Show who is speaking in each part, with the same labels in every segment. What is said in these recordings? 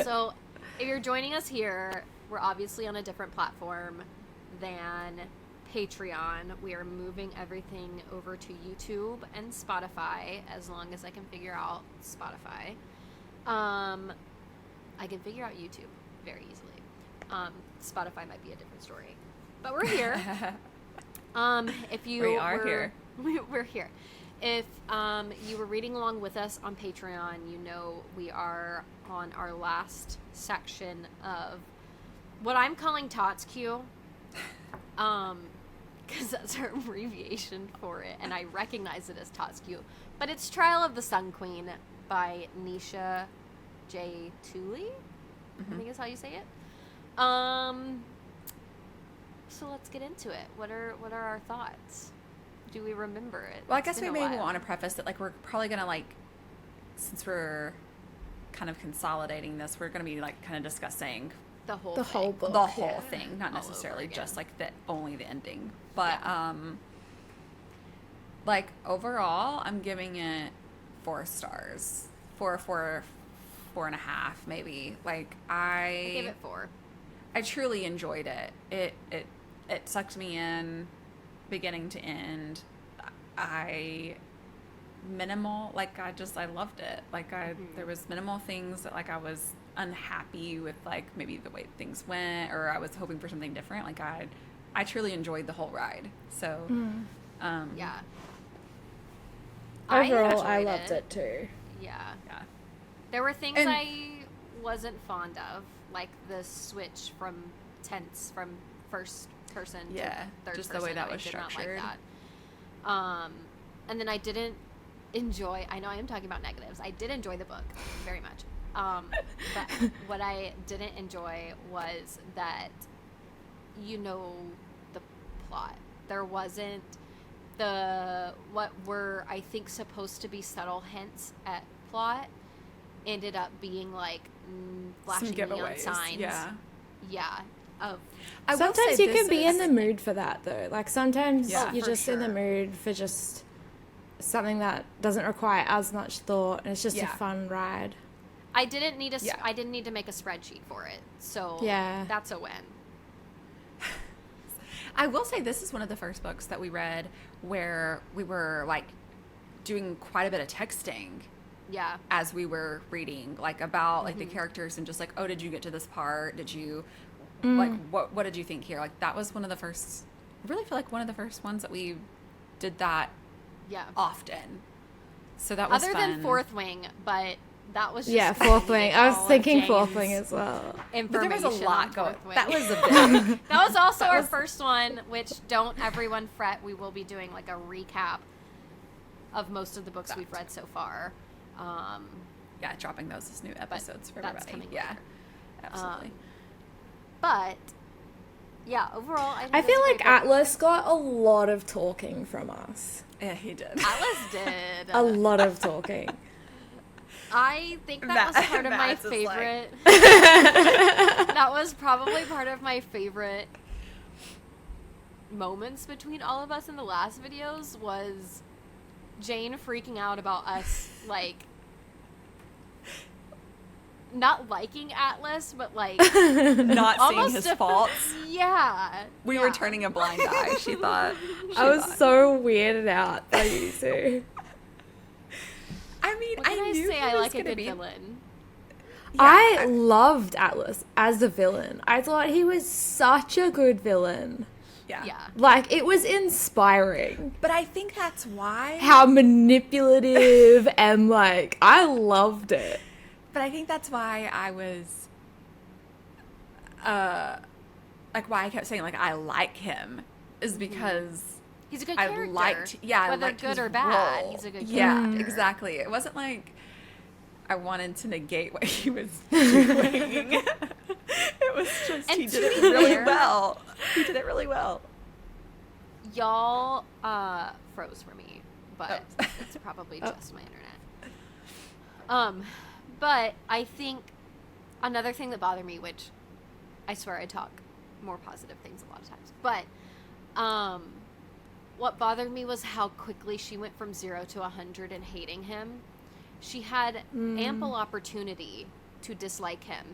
Speaker 1: So, if you're joining us here, we're obviously on a different platform than Patreon. We are moving everything over to YouTube and Spotify, as long as I can figure out Spotify. I can figure out YouTube very easily. Spotify might be a different story. But we're here. If you
Speaker 2: We are here.
Speaker 1: We're here. If you were reading along with us on Patreon, you know we are on our last section of what I'm calling Tots Q. Because that's our abbreviation for it, and I recognize it as Tots Q. But it's Trial of the Sun Queen by Nisha J. Tooley, I think is how you say it. So let's get into it. What are our thoughts? Do we remember it?
Speaker 2: Well, I guess we maybe want to preface that, like, we're probably going to, like, since we're kind of consolidating this, we're going to be, like, kind of discussing
Speaker 1: the whole
Speaker 2: book. The whole thing, not necessarily just, like, only the ending. But, like, overall, I'm giving it 4 stars. 4.5, maybe. Like,
Speaker 1: I gave it 4.
Speaker 2: I truly enjoyed it. It sucked me in beginning to end. I loved it. Like, there was minimal things that, like, I was unhappy with, like, maybe the way things went, or I was hoping for something different. Like, I truly enjoyed the whole ride. So,
Speaker 1: yeah.
Speaker 3: Overall, I loved it too.
Speaker 1: Yeah. There were things I wasn't fond of, like the switch from tense from first person to third
Speaker 2: just
Speaker 1: person.
Speaker 2: the way that was
Speaker 1: I did
Speaker 2: structured.
Speaker 1: not like that. And then I didn't enjoy, I know I am talking about negatives, I did enjoy the book very much. But what I didn't enjoy was that, the plot. There wasn't what were, I think, supposed to be subtle hints at plot ended up being like flashing neon signs. Yeah.
Speaker 3: Sometimes you can be in the mood for that, though. Like, sometimes you're just in the mood for just something that doesn't require as much thought, and it's just a fun ride.
Speaker 1: I didn't need to make a spreadsheet for it, so that's a win.
Speaker 2: I will say this is one of the first books that we read where we were, like, doing quite a bit of texting.
Speaker 1: Yeah.
Speaker 2: As we were reading, like, about like the characters, and just like, oh, did you get to this part? Did you like what did you think here? Like, that was one of the first. I really feel like one of the first ones that we did that. Often. So that was
Speaker 1: other
Speaker 2: fun.
Speaker 1: than Fourth Wing, but that was just
Speaker 3: Fourth Wing. I was thinking Fourth Wing as well.
Speaker 2: But there was a lot going. That was a bit.
Speaker 1: That was also our first one, which don't everyone fret. We will be doing like a recap of most of the books we've read so far.
Speaker 2: Dropping those as new episodes for everybody.
Speaker 1: Later.
Speaker 2: Absolutely.
Speaker 1: But overall,
Speaker 3: I feel like Atlas got a lot of talking from us.
Speaker 2: Yeah, he did.
Speaker 1: Atlas did
Speaker 3: a lot of talking.
Speaker 1: I think that was part of my favorite. That was probably part of my favorite moments between all of us in the last videos was Jane freaking out about us, like, not liking Atlas, but, like,
Speaker 2: not seeing his faults.
Speaker 1: Yeah.
Speaker 2: We were turning a blind eye. She thought.
Speaker 3: I was so weirded out by you two.
Speaker 2: I mean,
Speaker 1: what can I
Speaker 2: knew
Speaker 1: say?
Speaker 2: he
Speaker 1: I
Speaker 2: was
Speaker 1: like a good
Speaker 2: be...
Speaker 1: villain.
Speaker 3: Yeah, I loved Atlas as a villain. I thought he was such a good villain.
Speaker 2: Yeah.
Speaker 3: Like, it was inspiring.
Speaker 2: But I think that's why.
Speaker 3: How manipulative and, like, I loved it.
Speaker 2: But I think that's why I was, like, why I kept saying, like, I like him, is because
Speaker 1: he's a good character.
Speaker 2: Whether
Speaker 1: good or bad, he's a good character.
Speaker 2: Yeah, exactly. It wasn't like I wanted to negate what he was doing. It was just he did it really well. He did it really well.
Speaker 1: Y'all froze for me, but it's probably just my internet. But I think another thing that bothered me, which I swear I talk more positive things a lot of times, but what bothered me was how quickly she went from 0 to 100 and hating him. She had ample opportunity to dislike him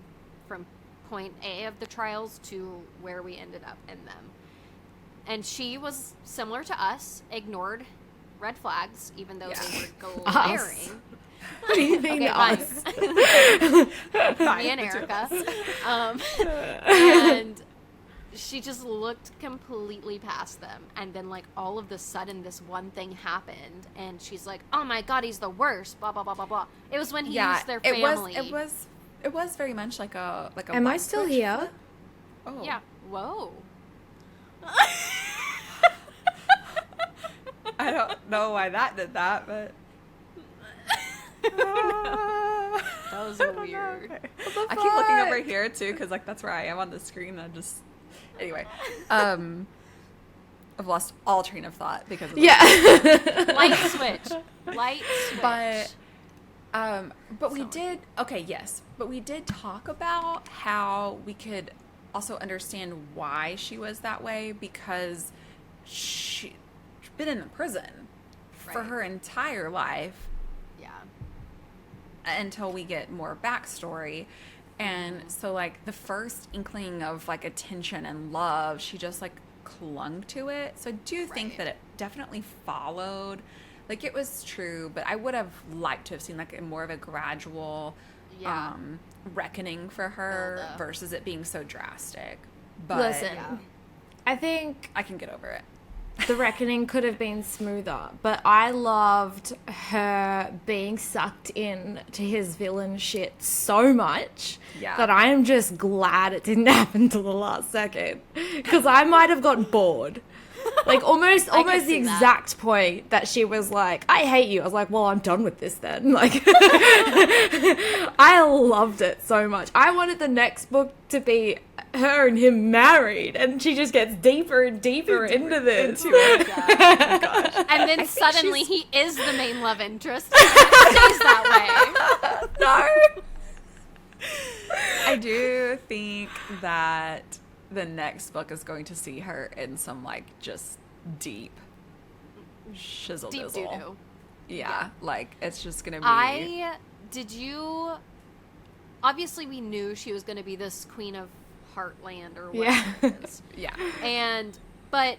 Speaker 1: from point A of the trials to where we ended up in them. And she was similar to us, ignored red flags, even though they were glaring.
Speaker 3: What do you mean us?
Speaker 1: Me and Erica. And she just looked completely past them. And then, like, all of the sudden, this one thing happened. And she's like, oh, my God, he's the worst, blah, blah, blah, blah, blah. It was when he used their family.
Speaker 2: It was very much like a
Speaker 3: Am I still here?
Speaker 1: Oh. Yeah. Whoa.
Speaker 2: I don't know why that did that, but...
Speaker 1: That was weird.
Speaker 2: Okay. I keep looking over here, too, because, like, that's where I am on the screen. I just... Anyway. I've lost all train of thought because of
Speaker 1: Light switch.
Speaker 2: But we did... Okay, yes. But we did talk about how we could also understand why she was that way, because she's been in the prison for her entire life.
Speaker 1: Yeah.
Speaker 2: Until we get more backstory. And so, like, the first inkling of, like, attention and love, she just, like, clung to it. So I do think that it definitely followed. Like, it was true, but I would have liked to have seen, like, more of a gradual reckoning for her versus it being so drastic. But
Speaker 3: listen, I think
Speaker 2: I can get over it.
Speaker 3: The reckoning could have been smoother, but I loved her being sucked in to his villain shit so much that I am just glad it didn't happen till the last second, because I might have gotten bored. Like, almost the exact point that she was like, I hate you. I was like, well, I'm done with this then. Like, I loved it so much. I wanted the next book to be her and him married, and she just gets deeper and deeper into this.
Speaker 1: Oh my gosh. And then suddenly he is the main love interest. And it stays that way.
Speaker 3: No.
Speaker 2: I do think that the next book is going to see her in some, like, just deep shizzle
Speaker 1: deep
Speaker 2: dizzle.
Speaker 1: doo-doo.
Speaker 2: Yeah, like, it's just gonna be...
Speaker 1: Obviously we knew she was gonna be this queen of Heartland or whatever it is. But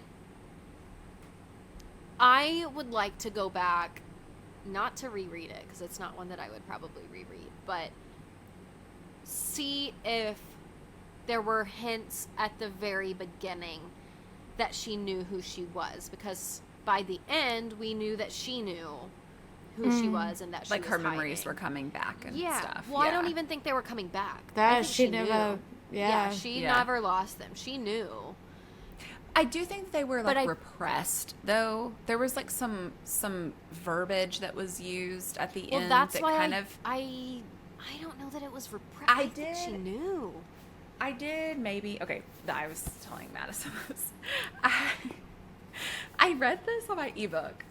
Speaker 1: I would like to go back, not to reread it, because it's not one that I would probably reread, but see if there were hints at the very beginning that she knew who she was, because by the end we knew that she knew who she was and that she
Speaker 2: like
Speaker 1: was
Speaker 2: her memories
Speaker 1: hiding.
Speaker 2: were coming back and stuff.
Speaker 1: Well, I don't even think they were coming back.
Speaker 3: That
Speaker 1: she
Speaker 3: never
Speaker 1: knew. She never lost them. She knew.
Speaker 2: I do think they were like repressed though. There was like some verbiage that was used at the end
Speaker 1: that's
Speaker 2: that
Speaker 1: why
Speaker 2: kind of
Speaker 1: I don't know that it was repressed. I think she knew.
Speaker 2: I did maybe. Okay, I was telling Madison this. I read this on my ebook,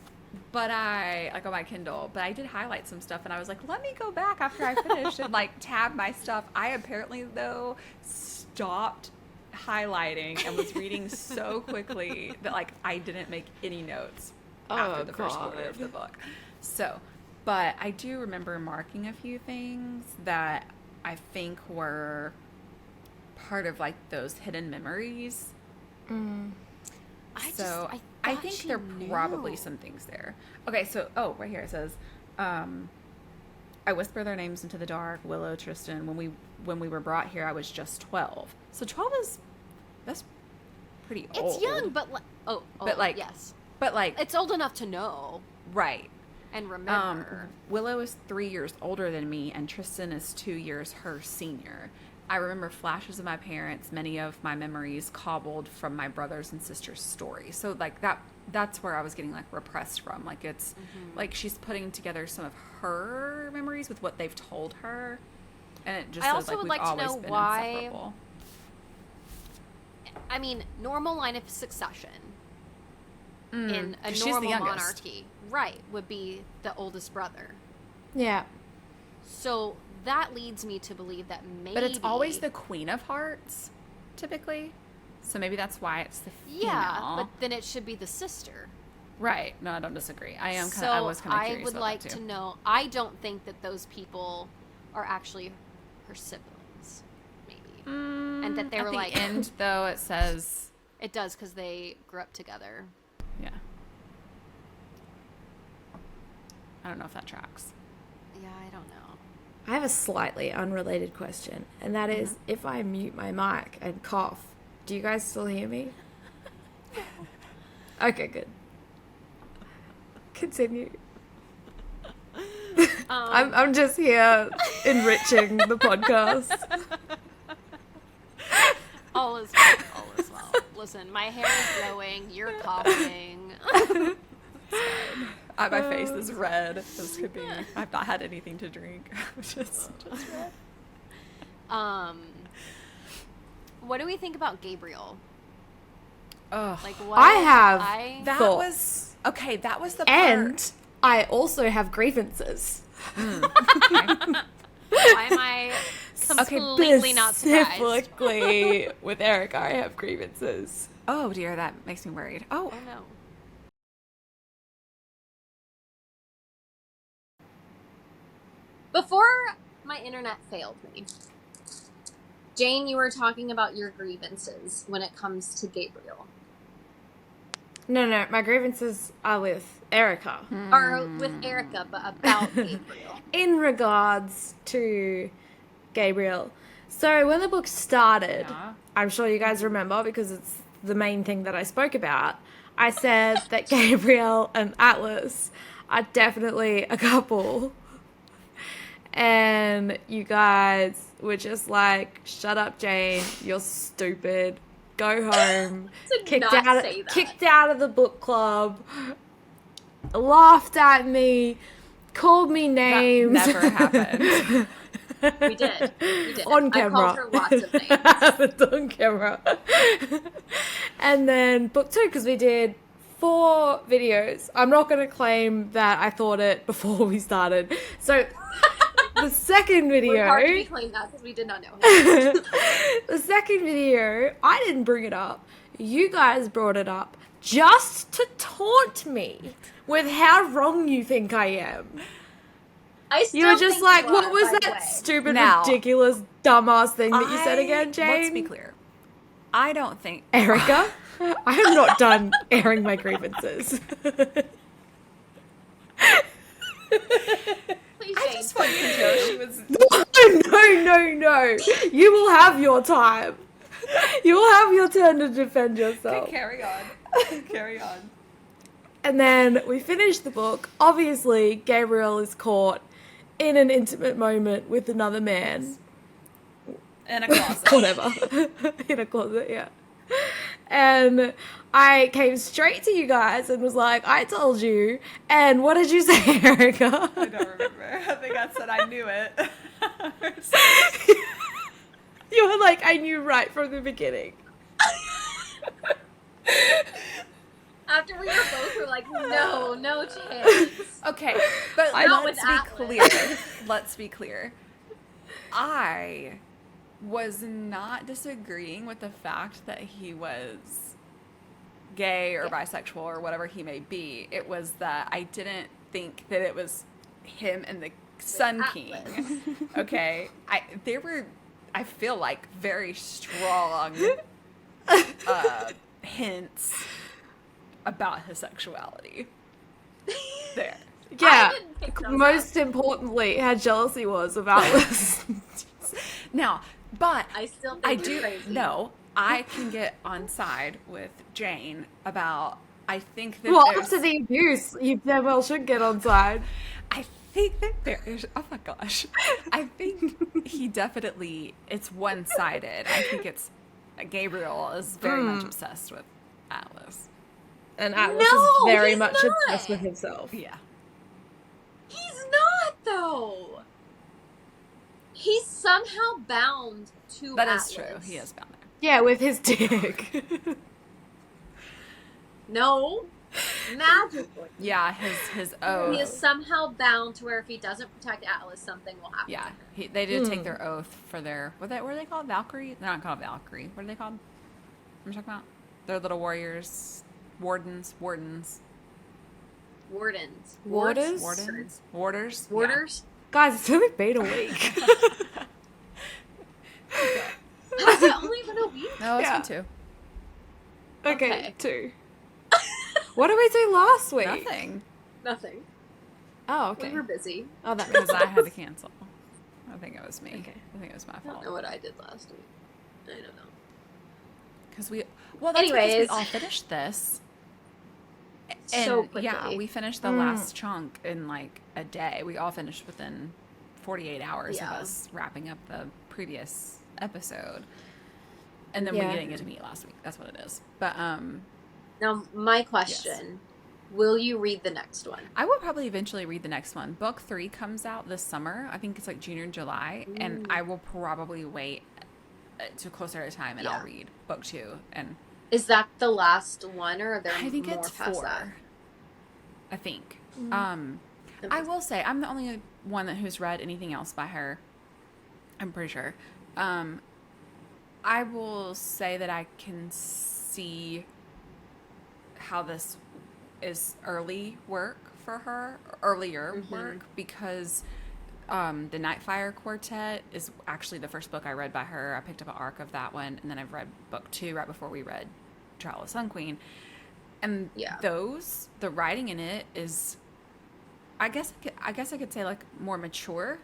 Speaker 2: but on my Kindle, but I did highlight some stuff, and I was like, let me go back after I finished and like tab my stuff. I apparently though stopped highlighting and was reading so quickly that like I didn't make any notes after the first quarter of the book. So, but I do remember marking a few things that I think were part of like those hidden memories. I think there are probably some things there. Okay, so right here it says, I whisper their names into the dark. Willow, Tristan. When we were brought here, I was just 12. So 12 that's pretty old.
Speaker 1: It's young, but yes,
Speaker 2: but like
Speaker 1: it's old enough to know,
Speaker 2: right?
Speaker 1: And remember.
Speaker 2: Willow is 3 years older than me, and Tristan is 2 years her senior. I remember flashes of my parents, many of my memories cobbled from my brothers and sisters' stories. So like that's where I was getting like repressed from. Like it's like she's putting together some of her memories with what they've told her. And it just
Speaker 1: I
Speaker 2: says
Speaker 1: also
Speaker 2: like
Speaker 1: would
Speaker 2: we've
Speaker 1: like to
Speaker 2: always
Speaker 1: know
Speaker 2: been
Speaker 1: why.
Speaker 2: inseparable.
Speaker 1: I mean, normal line of succession in a
Speaker 2: she's
Speaker 1: normal
Speaker 2: the youngest.
Speaker 1: monarchy, right, would be the oldest brother.
Speaker 3: Yeah.
Speaker 1: So that leads me to believe that maybe...
Speaker 2: But it's always the Queen of Hearts, typically. So maybe that's why it's the female.
Speaker 1: Yeah, but then it should be the sister.
Speaker 2: Right. No, I don't disagree. I was kind of curious
Speaker 1: I would
Speaker 2: about
Speaker 1: like
Speaker 2: that too.
Speaker 1: to know... I don't think that those people are actually her siblings, maybe. And that they were
Speaker 2: at the
Speaker 1: like
Speaker 2: end, though, it says
Speaker 1: it does because they grew up together.
Speaker 2: yeah. I don't know if that tracks.
Speaker 1: Yeah, I don't know.
Speaker 3: I have a slightly unrelated question, and that is, if I mute my mic and cough, do you guys still hear me? Okay, good. Continue. I'm just here enriching the podcast.
Speaker 1: All is well. All is well. Listen, my hair is growing. You're coughing.
Speaker 2: My face is red. This could be. I've not had anything to drink. just red.
Speaker 1: What do we think about Gabriel?
Speaker 2: Oh,
Speaker 1: Like, what
Speaker 3: I have
Speaker 2: that
Speaker 3: thoughts.
Speaker 2: was okay. That was the part.
Speaker 3: And I also have grievances.
Speaker 1: why am I completely not surprised?
Speaker 3: Specifically with Erica, I have grievances.
Speaker 2: Oh dear, that makes me worried. Oh,
Speaker 1: Oh no. Before my internet failed me, Jane, you were talking about your grievances when it comes to Gabriel.
Speaker 3: No, my grievances are with Erica.
Speaker 1: Or with Erica, but about Gabriel.
Speaker 3: In regards to Gabriel. So when the book started,
Speaker 2: Yeah.
Speaker 3: I'm sure you guys remember because it's the main thing that I spoke about. I said that Gabriel and Atlas are definitely a couple. And you guys were just like, shut up, Jane, you're stupid. Go home.
Speaker 1: Did not say that.
Speaker 3: Kicked out of the book club. Laughed at me. Called me names.
Speaker 2: that never happened.
Speaker 1: We did. We did.
Speaker 3: On
Speaker 1: I
Speaker 3: camera.
Speaker 1: called her lots of names.
Speaker 3: On camera. And then book 2, because we did 4 videos. I'm not going to claim that I thought it before we started. So the second video...
Speaker 1: We're hard to reclaim that because we did not know him.
Speaker 3: The second video, I didn't bring it up. You guys brought it up just to taunt me with how wrong you think I am.
Speaker 1: I still
Speaker 3: You were just
Speaker 1: think
Speaker 3: like,
Speaker 1: you
Speaker 3: what
Speaker 1: are,
Speaker 3: was
Speaker 1: by the
Speaker 3: that
Speaker 1: way.
Speaker 3: stupid,
Speaker 2: Now,
Speaker 3: ridiculous, dumbass thing that you said again, Jane?
Speaker 2: Let's be clear. I don't think
Speaker 3: Erica, I am not done airing my grievances.
Speaker 1: Please,
Speaker 2: I
Speaker 1: Jane,
Speaker 2: just want you to know she was.
Speaker 3: No. You will have your time. You will have your turn to defend yourself.
Speaker 2: Carry on. Carry on.
Speaker 3: And then we finish the book. Obviously, Gabriel is caught in an intimate moment with another man.
Speaker 2: In a closet.
Speaker 3: Whatever. In a closet, yeah. And I came straight to you guys and was like, I told you. And what did you say, Erica?
Speaker 2: I don't remember. I think I said I knew it.
Speaker 3: You were like, I knew right from the beginning.
Speaker 1: After we were like, no chance.
Speaker 2: Okay, but
Speaker 1: Not
Speaker 2: let's
Speaker 1: with
Speaker 2: be clear. Let's be clear. I was not disagreeing with the fact that he was gay or bisexual or whatever he may be. It was that I didn't think that it was him and the Sun King. Okay, there were, I feel like, very strong hints about his sexuality there.
Speaker 3: Yeah.
Speaker 1: didn't pick those
Speaker 3: Most importantly, how jealous he was of Atlas.
Speaker 2: Now, but
Speaker 1: I still think
Speaker 2: I
Speaker 1: you're
Speaker 2: do
Speaker 1: crazy.
Speaker 2: know I can get on side with Jane about. I think that
Speaker 3: Well,
Speaker 2: there's,
Speaker 3: after the abuse, you damn well should get on side.
Speaker 2: I think that there is. Oh my gosh, I think he definitely. It's one-sided. I think it's Gabriel is very much obsessed with Atlas.
Speaker 3: And Atlas
Speaker 1: No,
Speaker 3: is very
Speaker 1: he's
Speaker 3: much
Speaker 1: not.
Speaker 3: obsessed with himself.
Speaker 2: Yeah.
Speaker 1: He's not, though. He's somehow bound to
Speaker 2: That
Speaker 1: Atlas.
Speaker 2: is true. He is bound there.
Speaker 3: Yeah, with his dick.
Speaker 1: No. Magically.
Speaker 2: Yeah, his oath.
Speaker 1: He is somehow bound to where if he doesn't protect Atlas, something will happen.
Speaker 2: Yeah, they did take their oath for their what are they called? Valkyrie? They're not called Valkyrie. What are they called? What am I talking about? They're little warriors, wardens.
Speaker 1: Wardens.
Speaker 3: Warders?
Speaker 2: Warders.
Speaker 1: Warders?
Speaker 3: Guys, it's only been a week.
Speaker 2: No, it's
Speaker 3: Yeah.
Speaker 2: been 2.
Speaker 3: Okay, 2. What did we do last week?
Speaker 2: Nothing.
Speaker 1: Nothing.
Speaker 3: Oh, okay.
Speaker 1: We were busy.
Speaker 3: Oh, that
Speaker 2: Because
Speaker 3: makes
Speaker 2: I had to cancel. I think it was me.
Speaker 3: Okay.
Speaker 2: I think it was my
Speaker 1: I don't
Speaker 2: fault.
Speaker 1: know what I did last week. I don't know.
Speaker 2: Because that's because we
Speaker 1: Anyways.
Speaker 2: all finished this.
Speaker 1: So
Speaker 2: And yeah,
Speaker 1: quickly.
Speaker 2: we finished the last chunk in like a day. We all finished within 48 hours of
Speaker 1: Yeah.
Speaker 2: us wrapping up the previous episode. And then we
Speaker 3: Yeah.
Speaker 2: didn't get to meet last week. That's what it is. But
Speaker 1: Now, my question, will you read the next one?
Speaker 2: I will probably eventually read the next one. Book 3 comes out this summer. I think it's like June or July. And I will probably wait to closer to time and
Speaker 1: Yeah.
Speaker 2: I'll read book 2. And
Speaker 1: Is that the last one, or are there
Speaker 2: I think
Speaker 1: more
Speaker 2: it's
Speaker 1: past
Speaker 2: 4.
Speaker 1: that?
Speaker 2: I think.
Speaker 1: Okay.
Speaker 2: I will say I'm the only one who's read anything else by her. I'm pretty sure. I will say that I can see how this is earlier work, because the Nightfire Quartet is actually the first book I read by her. I picked up an arc of that one, and then I've read book 2 right before we read Trial of Sun Queen. And the writing in it is, I guess I could say like more mature,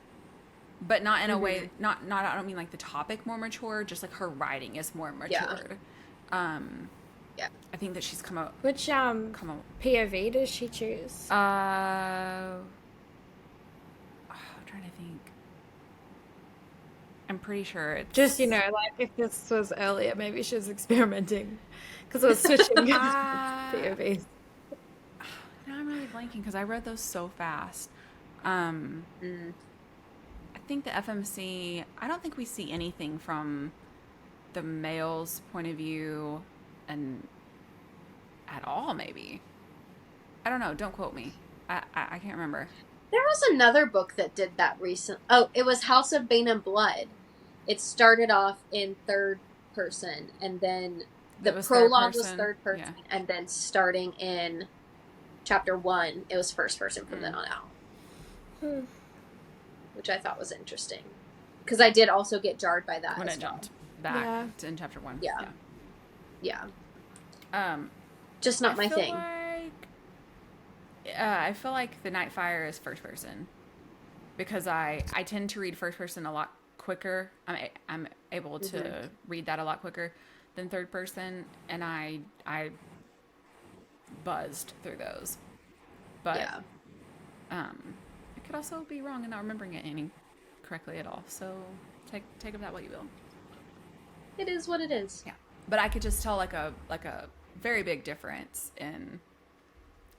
Speaker 2: but not in a way, not I don't mean like the topic more mature, just like her writing is more mature.
Speaker 1: Yeah.
Speaker 2: I think that she's come out.
Speaker 3: Which POV does she choose?
Speaker 2: I'm trying to think. I'm pretty sure it's
Speaker 3: Just, like if this was earlier, maybe she was experimenting because it was switching POVs.
Speaker 2: Now I'm really blanking because I read those so fast. I think the FMC, I don't think we see anything from the male's point of view and at all, maybe. I don't know. Don't quote me. I can't remember.
Speaker 1: There was another book that did that recent. Oh, it was House of Bane and Blood. It started off in third person, and then the prologue was third person, and then starting in chapter 1, it was first person from then on out. Which I thought was interesting. Because I did also get jarred by that
Speaker 2: when
Speaker 1: as
Speaker 2: it
Speaker 1: well.
Speaker 2: jumped back to in chapter 1.
Speaker 1: Yeah.
Speaker 2: Um,
Speaker 1: Just not my thing.
Speaker 2: I feel like the Nightfire is first person because I tend to read first person a lot quicker. I'm able to read that a lot quicker than third person, and I buzzed through those. But I could also be wrong and not remembering it any correctly at all. So take of that what you will.
Speaker 1: It is what it is.
Speaker 2: Yeah, but I could just tell like a very big difference in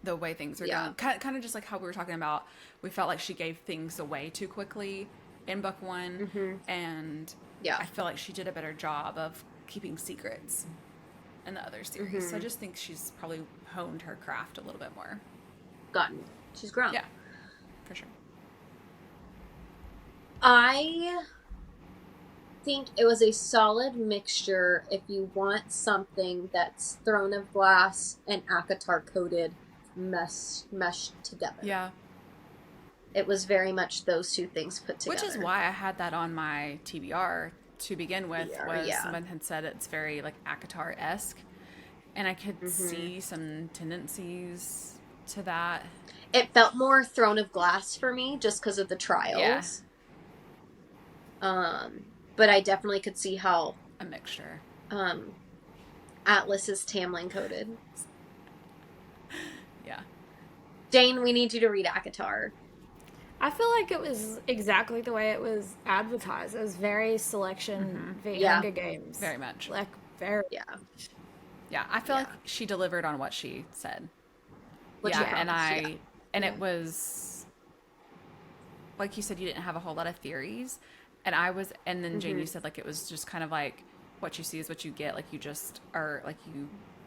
Speaker 2: the way things are done. Kind of just like how we were talking about. We felt like she gave things away too quickly in book 1, and I feel like she did a better job of keeping secrets in the other series. So I just think she's probably honed her craft a little bit more.
Speaker 1: She's grown.
Speaker 2: Yeah, for sure.
Speaker 1: I think it was a solid mixture if you want something that's Throne of Glass and ACOTAR coded meshed together.
Speaker 2: Yeah.
Speaker 1: It was very much those two things put together.
Speaker 2: Which is why I had that on my TBR to begin with. Someone had said it's very like ACOTAR-esque, and I could see some tendencies to that.
Speaker 1: It felt more Throne of Glass for me just because of the trials. But I definitely could see how
Speaker 2: a mixture.
Speaker 1: Atlas is Tamlin coded.
Speaker 2: Yeah.
Speaker 1: Jane, we need you to read ACOTAR.
Speaker 3: I feel like it was exactly the way it was advertised. It was very selection Hunger Games.
Speaker 2: Very much.
Speaker 3: Like, very.
Speaker 2: Yeah, I feel like she delivered on what she said.
Speaker 1: And
Speaker 2: it was, like you said, you didn't have a whole lot of theories. And then Jane, you said like it was just kind of like what you see is what you get. Like you just are like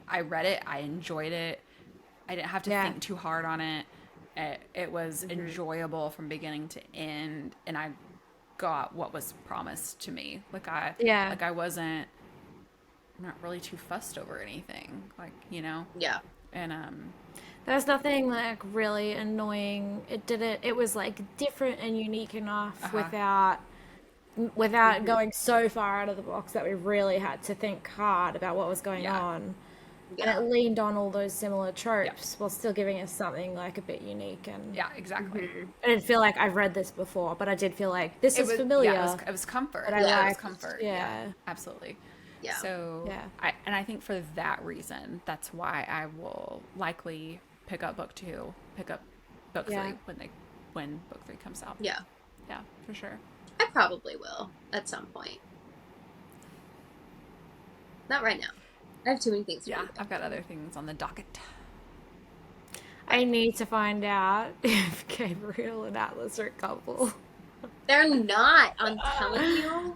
Speaker 2: I read it, I enjoyed it. I didn't have to think too hard on it. It was enjoyable from beginning to end, and I got what was promised to me. I wasn't not really too fussed over anything,
Speaker 1: Yeah.
Speaker 2: And
Speaker 3: there's nothing like really annoying. It was like different and unique enough without without going so far out of the box that we really had to think hard about what was going on.
Speaker 1: Yeah.
Speaker 3: And it leaned on all those similar tropes while still giving us something like a bit unique. And
Speaker 2: Yeah, exactly.
Speaker 3: I didn't feel like I've read this before, but I did feel like this is familiar.
Speaker 2: Yeah, it was comfort.
Speaker 3: But I
Speaker 2: It was
Speaker 3: liked-
Speaker 2: comfort.
Speaker 3: yeah.
Speaker 2: Absolutely.
Speaker 1: Yeah.
Speaker 2: So,
Speaker 3: Yeah.
Speaker 2: I think for that reason, that's why I will likely pick up book 2, pick up book 3 when book 3 comes out.
Speaker 1: Yeah.
Speaker 2: Yeah, for sure.
Speaker 1: I probably will at some point. Not right now. I have too many things to
Speaker 2: Yeah,
Speaker 1: do.
Speaker 2: I've got other things on the docket.
Speaker 3: I need to find out if Gabriel and Atlas are a couple.
Speaker 1: They're not. I'm telling you,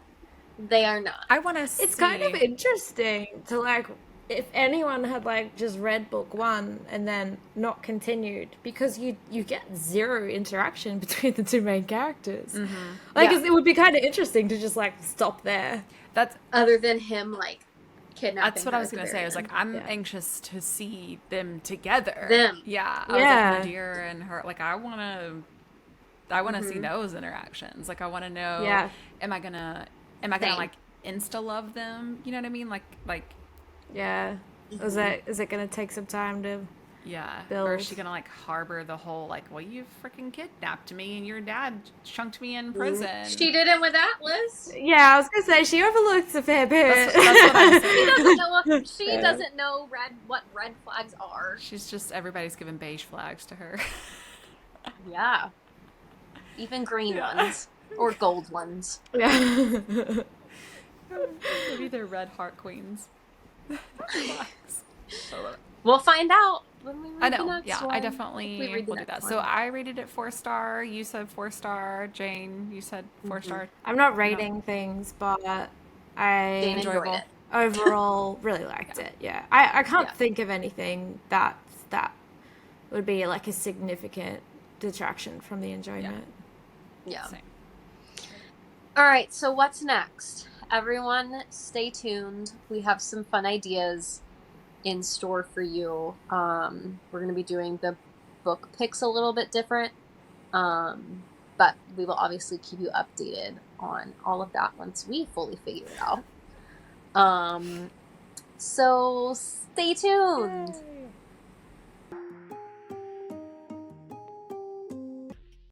Speaker 1: they are not.
Speaker 2: I want to see.
Speaker 3: It's kind of interesting to like, if anyone had like just read book 1 and then not continued, because you get zero interaction between the two main characters. Like it would be kind of interesting to just like stop there.
Speaker 2: That's
Speaker 1: Other than him, like, kidnapping.
Speaker 2: That's what
Speaker 1: her
Speaker 2: I was
Speaker 1: at the
Speaker 2: going to
Speaker 1: very
Speaker 2: say. I was
Speaker 1: end.
Speaker 2: like, I'm anxious to see them together.
Speaker 1: Them.
Speaker 2: Yeah. I was like, Nadir and her. Like, I want to see those interactions. Like, I want to know.
Speaker 3: Yeah.
Speaker 2: Am I gonna
Speaker 1: Same.
Speaker 2: like insta love them? You know what I mean? Like.
Speaker 3: Yeah. Is it going to take some time to...
Speaker 2: Yeah.
Speaker 3: Build.
Speaker 2: Or is she gonna like harbor the whole like, well, you freaking kidnapped me and your dad chunked me in prison?
Speaker 1: She did it with Atlas.
Speaker 3: Yeah, I was going to say, she overlooks a fair bit.
Speaker 2: That's what I'm saying.
Speaker 1: She doesn't know. She doesn't know what red flags are.
Speaker 2: She's just everybody's giving beige flags to her.
Speaker 1: Yeah. Even green ones or gold ones.
Speaker 3: Yeah.
Speaker 2: Maybe they're red heart queens.
Speaker 1: We'll find out when we read
Speaker 2: I
Speaker 1: the
Speaker 2: know.
Speaker 1: next
Speaker 2: Yeah,
Speaker 1: one.
Speaker 2: I
Speaker 1: If we
Speaker 2: definitely
Speaker 1: read the
Speaker 2: will do
Speaker 1: next
Speaker 2: that. So
Speaker 1: one.
Speaker 2: I rated it 4-star. You said 4-star. Jane, you said 4-star.
Speaker 3: I'm not rating things, but I
Speaker 1: Jane enjoyed
Speaker 2: enjoyable.
Speaker 1: it.
Speaker 3: overall really liked it. Yeah. I can't
Speaker 1: Yeah.
Speaker 3: think of anything that would be like a significant detraction from the enjoyment.
Speaker 1: Yeah.
Speaker 2: Same.
Speaker 1: All right, so what's next? Everyone, stay tuned. We have some fun ideas in store for you. We're going to be doing the book picks a little bit different, but we will obviously keep you updated on all of that once we fully figure it out. So stay tuned.